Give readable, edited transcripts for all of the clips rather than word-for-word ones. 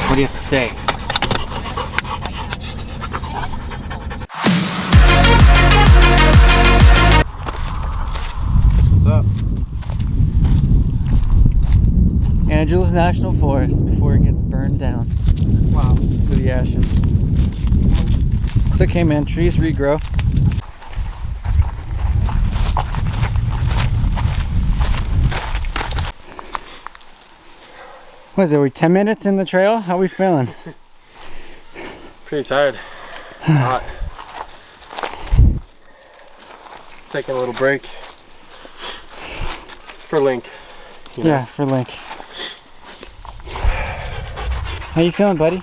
What do you have to say? That's what's up. Angeles National Forest before it gets burned down. Wow. To the ashes. It's okay, man. Trees regrow. What is it? We're 10 minutes in the trail? How are we feeling? Pretty tired. It's hot. Taking a little break for Link. You know. Yeah, for Link. How you feeling, buddy?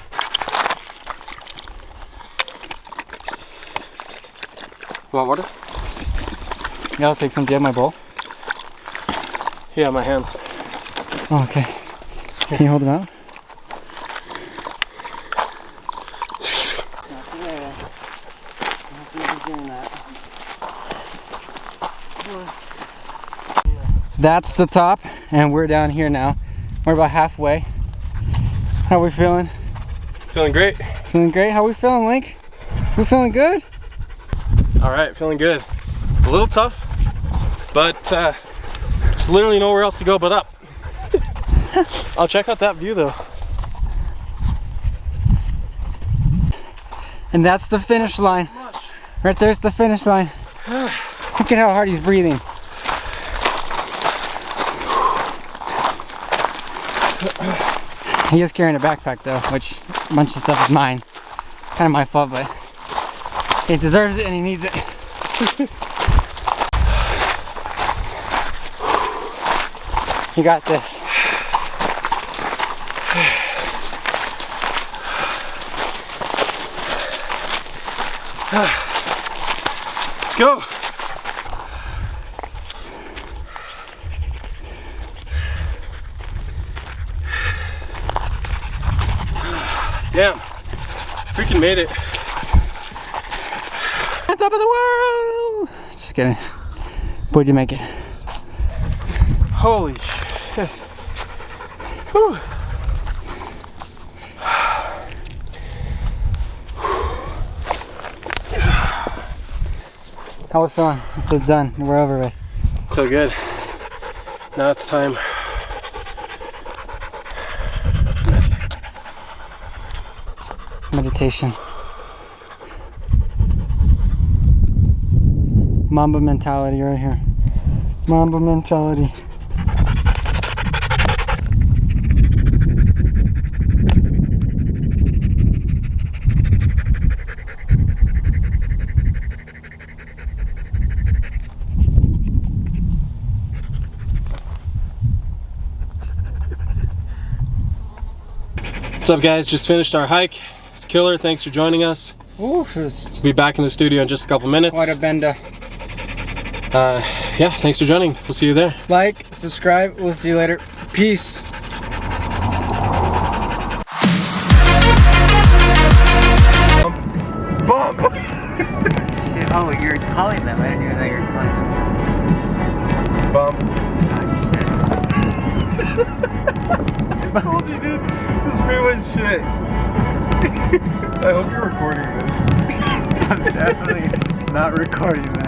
Want water? Yeah, I'll take some. Do you have my bowl? Yeah, my hands. Oh, okay. Can you hold them out? That's the top, and we're down here now. We're about halfway. How are we feeling? Feeling great. Feeling great? How are we feeling, Link? We feeling good? All right, feeling good. A little tough, but there's literally nowhere else to go but up. I'll check out that view though. And that's the finish line. Right there's the finish line. Look at how hard he's breathing. He is carrying a backpack though, which a bunch of stuff is mine. Kind of my fault, but he deserves it and he needs it. You got this. Let's go. Damn, freaking made it. On top of the world! Just kidding. Boy'd you make it? Holy shit. Whew. How we feeling? It's done. We're over with. Feel good. Now it's time to meditate. Meditation. Mamba mentality right here. Mamba mentality. What's up, guys? Just finished our hike. It's killer. Thanks for joining us. Ooh, We'll be back in the studio in just a couple minutes. quite a bender. Yeah, thanks for joining. We'll see you there. Like, subscribe. We'll see you later. Peace. Bump! Shit. Oh, you're calling them. I didn't even know you were calling them. Bump. Oh, I told you, dude. This is pretty much shit. I hope you're recording this. I'm definitely not recording that.